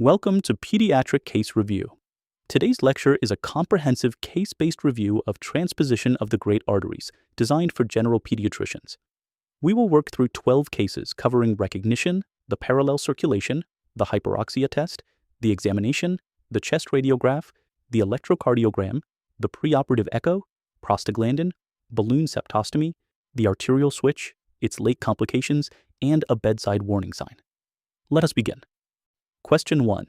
Welcome to Pediatric Case Review. Today's lecture is a comprehensive case-based review of transposition of the great arteries, designed for general pediatricians. We will work through 12 cases covering recognition, the parallel circulation, the hyperoxia test, the examination, the chest radiograph, the electrocardiogram, the preoperative echo, prostaglandin, balloon septostomy, the arterial switch, its late complications, and a bedside warning sign. Let us begin. Question 1.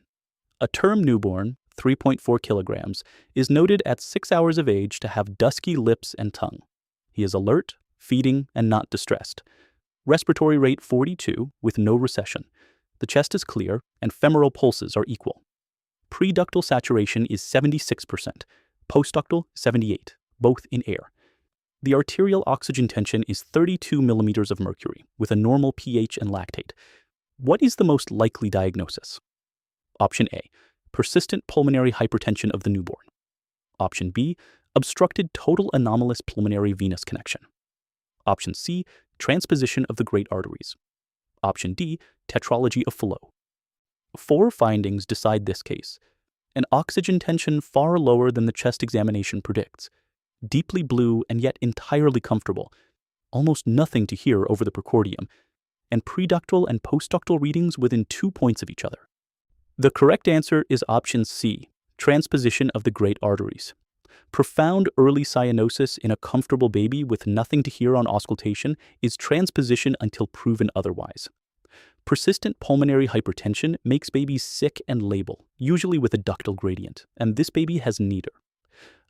A term newborn, 3.4 kilograms, is noted at 6 hours of age to have dusky lips and tongue. He is alert, feeding, and not distressed. Respiratory rate 42 with no recession. The chest is clear, and femoral pulses are equal. Preductal saturation is 76%, postductal 78, both in air. The arterial oxygen tension is 32 millimeters of mercury, with a normal pH and lactate. What is the most likely diagnosis? Option A, persistent pulmonary hypertension of the newborn. Option B, obstructed total anomalous pulmonary venous connection. Option C, transposition of the great arteries. Option D, tetralogy of Fallot. 4 findings decide this case. An oxygen tension far lower than the chest examination predicts. Deeply blue and yet entirely comfortable. Almost nothing to hear over the precordium. And preductal and postductal readings within 2 points of each other. The correct answer is option C, transposition of the great arteries. Profound early cyanosis in a comfortable baby with nothing to hear on auscultation is transposition until proven otherwise. Persistent pulmonary hypertension makes babies sick and labile, usually with a ductal gradient, and this baby has neither.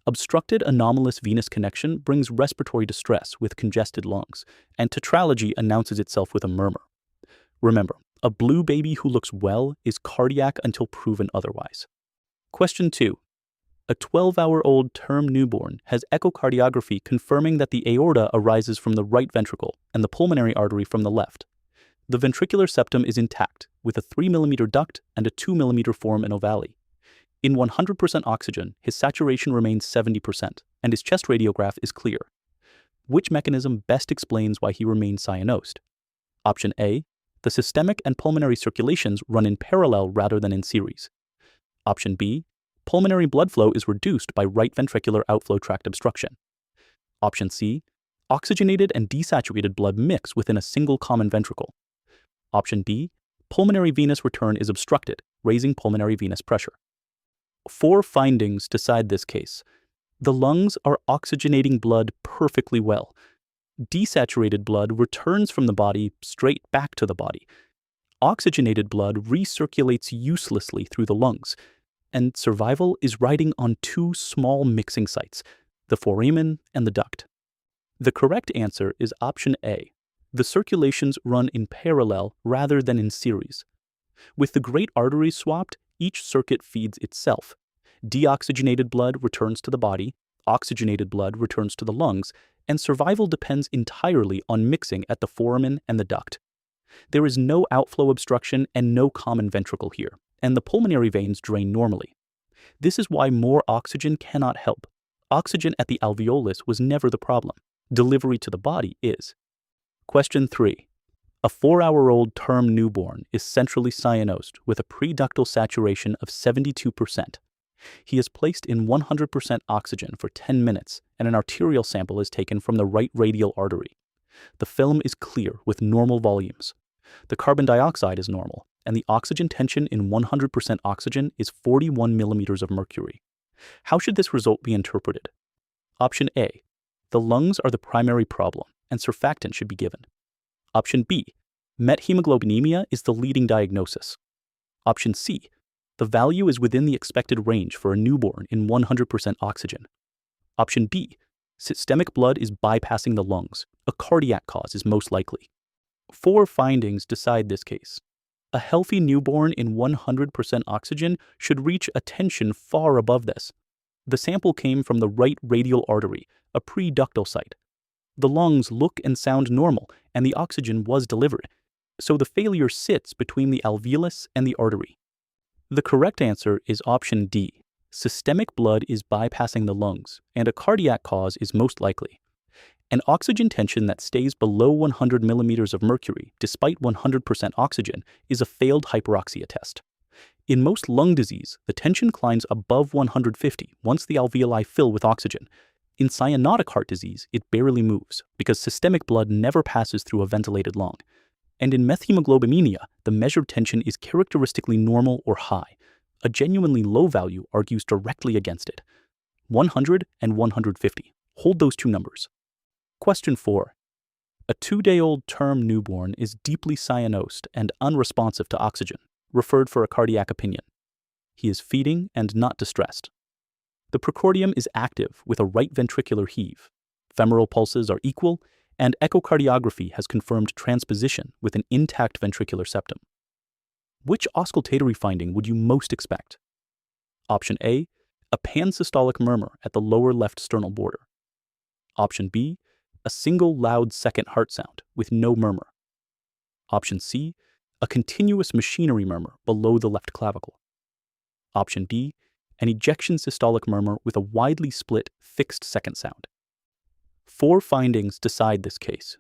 Obstructed anomalous venous connection brings respiratory distress with congested lungs, and tetralogy announces itself with a murmur. Remember, a blue baby who looks well is cardiac until proven otherwise. Question 2. A 12-hour-old term newborn has echocardiography confirming that the aorta arises from the right ventricle and the pulmonary artery from the left. The ventricular septum is intact, with a 3 mm duct and a 2 mm foramen ovale. In 100% oxygen, his saturation remains 70%, and his chest radiograph is clear. Which mechanism best explains why he remains cyanosed? Option A, the systemic and pulmonary circulations run in parallel rather than in series. Option B, pulmonary blood flow is reduced by right ventricular outflow tract obstruction. Option C, oxygenated and desaturated blood mix within a single common ventricle. Option D, pulmonary venous return is obstructed, raising pulmonary venous pressure. 4 findings decide this case. The lungs are oxygenating blood perfectly well. Desaturated blood returns from the body straight back to the body. Oxygenated blood recirculates uselessly through the lungs. And survival is riding on 2 small mixing sites, the foramen and the duct. The correct answer is option A. The circulations run in parallel rather than in series. With the great arteries swapped, each circuit feeds itself. Deoxygenated blood returns to the body, oxygenated blood returns to the lungs, and survival depends entirely on mixing at the foramen and the duct. There is no outflow obstruction and no common ventricle here, and the pulmonary veins drain normally. This is why more oxygen cannot help. Oxygen at the alveolus was never the problem. Delivery to the body is. Question 3. A 4-hour-old term newborn is centrally cyanosed with a preductal saturation of 72%. He is placed in 100% oxygen for 10 minutes, and an arterial sample is taken from the right radial artery. The film is clear with normal volumes. The carbon dioxide is normal, and the oxygen tension in 100% oxygen is 41 millimeters of mercury. How should this result be interpreted? Option A. The lungs are the primary problem, and surfactant should be given. Option B. Methemoglobinemia is the leading diagnosis. Option C. The value is within the expected range for a newborn in 100% oxygen. Option D. Systemic blood is bypassing the lungs. A cardiac cause is most likely. 4 findings decide this case. A healthy newborn in 100% oxygen should reach a tension far above this. The sample came from the right radial artery, a preductal site. The lungs look and sound normal, and the oxygen was delivered. So the failure sits between the alveolus and the artery. The correct answer is option D. Systemic blood is bypassing the lungs, and a cardiac cause is most likely. An oxygen tension that stays below 100 millimeters of mercury despite 100% oxygen is a failed hyperoxia test. In most lung disease, the tension climbs above 150 once the alveoli fill with oxygen. In cyanotic heart disease, it barely moves because systemic blood never passes through a ventilated lung. And in methemoglobinemia, the measured tension is characteristically normal or high. A genuinely low value argues directly against it. 100 and 150. Hold those two numbers. Question 4. A 2-day-old term newborn is deeply cyanosed and unresponsive to oxygen, referred for a cardiac opinion. He is feeding and not distressed. The precordium is active with a right ventricular heave. Femoral pulses are equal, and echocardiography has confirmed transposition with an intact ventricular septum. Which auscultatory finding would you most expect? Option A, a pansystolic murmur at the lower left sternal border. Option B, a single loud second heart sound with no murmur. Option C, a continuous machinery murmur below the left clavicle. Option D, an ejection systolic murmur with a widely split fixed second sound. 4 findings decide this case.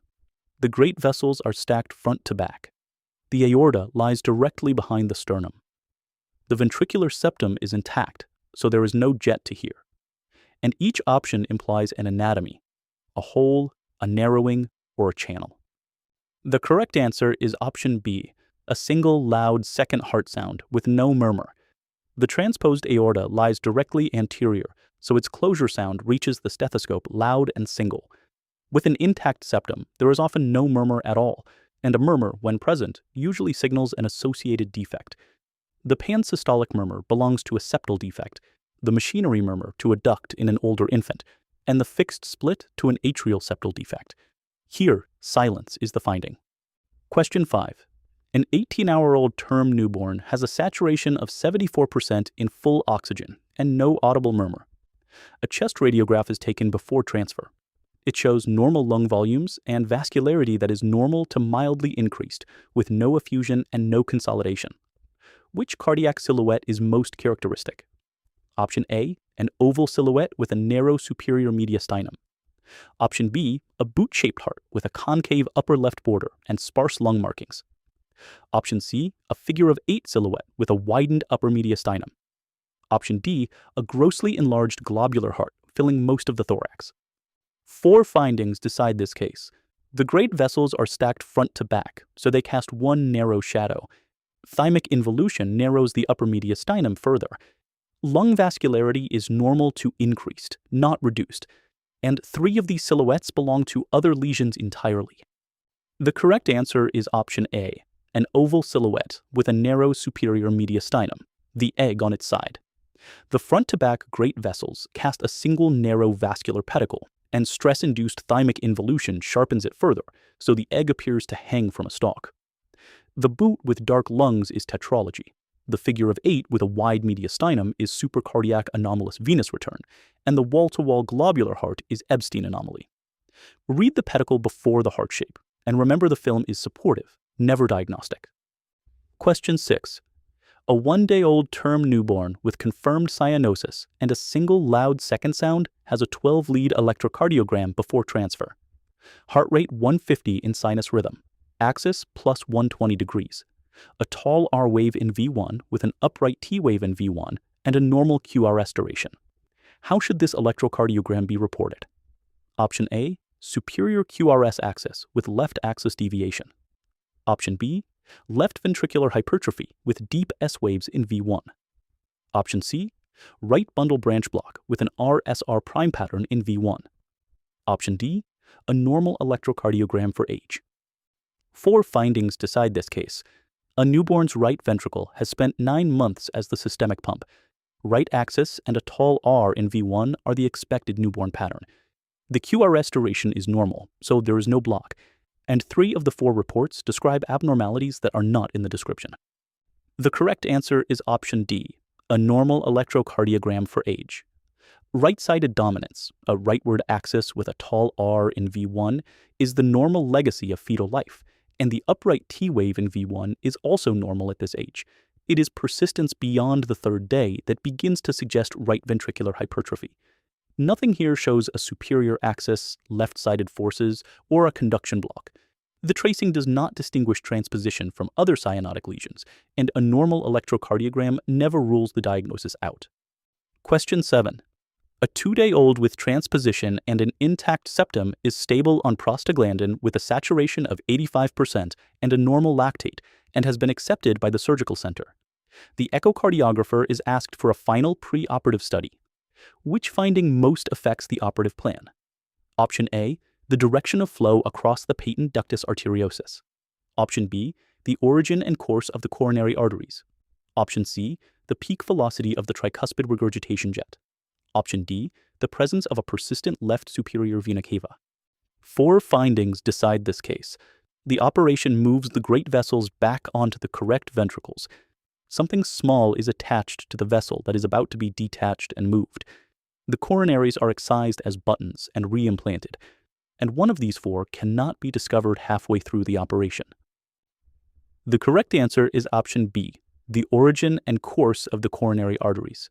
The great vessels are stacked front to back. The aorta lies directly behind the sternum. The ventricular septum is intact, so there is no jet to hear. And each option implies an anatomy, a hole, a narrowing, or a channel. The correct answer is option B, a single loud second heart sound with no murmur. The transposed aorta lies directly anterior, so its closure sound reaches the stethoscope loud and single. With an intact septum, there is often no murmur at all, and a murmur, when present, usually signals an associated defect. The pansystolic murmur belongs to a septal defect, the machinery murmur to a duct in an older infant, and the fixed split to an atrial septal defect. Here, silence is the finding. Question 5. An 18-hour-old term newborn has a saturation of 74% in full oxygen and no audible murmur. A chest radiograph is taken before transfer. It shows normal lung volumes and vascularity that is normal to mildly increased, with no effusion and no consolidation. Which cardiac silhouette is most characteristic? Option A, an oval silhouette with a narrow superior mediastinum. Option B, a boot-shaped heart with a concave upper left border and sparse lung markings. Option C, a figure of 8 silhouette with a widened upper mediastinum. Option D, a grossly enlarged globular heart filling most of the thorax. 4 findings decide this case. The great vessels are stacked front to back, so they cast one narrow shadow. Thymic involution narrows the upper mediastinum further. Lung vascularity is normal to increased, not reduced, and 3 of these silhouettes belong to other lesions entirely. The correct answer is option A, an oval silhouette with a narrow superior mediastinum, the egg on its side. The front-to-back great vessels cast a single narrow vascular pedicle, and stress-induced thymic involution sharpens it further, so the egg appears to hang from a stalk. The boot with dark lungs is tetralogy. The figure of 8 with a wide mediastinum is supracardiac anomalous venous return, and the wall-to-wall globular heart is Epstein anomaly. Read the pedicle before the heart shape, and remember the film is supportive, never diagnostic. Question 6. A 1-day-old term newborn with confirmed cyanosis and a single loud second sound has a 12-lead electrocardiogram before transfer. Heart rate 150 in sinus rhythm, axis plus 120 degrees. A tall R wave in V1 with an upright T wave in V1 and a normal QRS duration. How should this electrocardiogram be reported? Option A, superior QRS axis with left axis deviation. Option B, left ventricular hypertrophy with deep S waves in V1. Option C, right bundle branch block with an RSR prime pattern in V1. Option D, a normal electrocardiogram for age. 4 findings decide this case. A newborn's right ventricle has spent 9 months as the systemic pump. Right axis and a tall R in V1 are the expected newborn pattern. The QRS duration is normal, so there is no block, and 3 of the 4 reports describe abnormalities that are not in the description. The correct answer is option D, a normal electrocardiogram for age. Right-sided dominance, a rightward axis with a tall R in V1, is the normal legacy of fetal life, and the upright T wave in V1 is also normal at this age. It is persistence beyond the 3rd day that begins to suggest right ventricular hypertrophy. Nothing here shows a superior axis, left-sided forces, or a conduction block. The tracing does not distinguish transposition from other cyanotic lesions, and a normal electrocardiogram never rules the diagnosis out. Question 7. A 2-day-old with transposition and an intact septum is stable on prostaglandin with a saturation of 85% and a normal lactate and has been accepted by the surgical center. The echocardiographer is asked for a final preoperative study. Which finding most affects the operative plan? Option A, the direction of flow across the patent ductus arteriosus. Option B, the origin and course of the coronary arteries. Option C, the peak velocity of the tricuspid regurgitation jet. Option D, the presence of a persistent left superior vena cava. 4 findings decide this case. The operation moves the great vessels back onto the correct ventricles. Something small is attached to the vessel that is about to be detached and moved. The coronaries are excised as buttons and reimplanted, and one of these 4 cannot be discovered halfway through the operation. The correct answer is option B, the origin and course of the coronary arteries.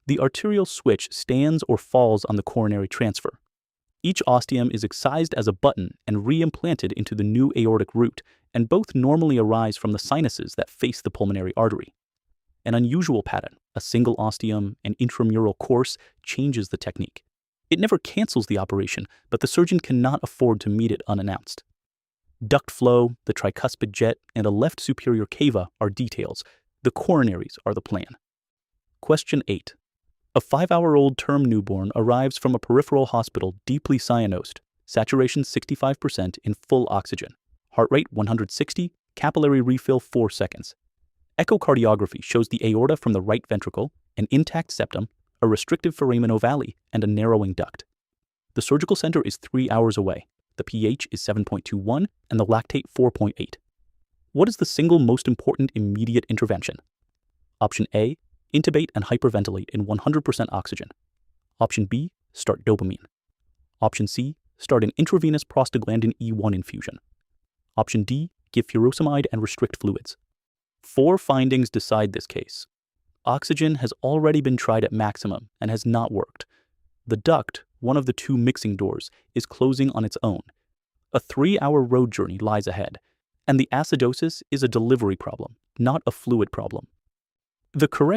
The arterial switch stands or falls on the coronary transfer. Each ostium is excised as a button and reimplanted into the new aortic root, and both normally arise from the sinuses that face the pulmonary artery. An unusual pattern, a single ostium, and intramural course, changes the technique. It never cancels the operation, but the surgeon cannot afford to meet it unannounced. Duct flow, the tricuspid jet, and a left superior cava are details. The coronaries are the plan. Question 8. A 5-hour-old term newborn arrives from a peripheral hospital deeply cyanosed, saturation 65% in full oxygen, heart rate 160, capillary refill 4 seconds. Echocardiography shows the aorta from the right ventricle, an intact septum, a restrictive foramen ovale, and a narrowing duct. The surgical center is 3 hours away. The pH is 7.21 and the lactate 4.8. What is the single most important immediate intervention? Option A, intubate and hyperventilate in 100% oxygen. Option B, start dopamine. Option C, start an intravenous prostaglandin E1 infusion. Option D, give furosemide and restrict fluids. 4 findings decide this case. Oxygen has already been tried at maximum and has not worked. The duct, one of the 2 mixing doors, is closing on its own. A 3-hour road journey lies ahead, and the acidosis is a delivery problem, not a fluid problem. The correct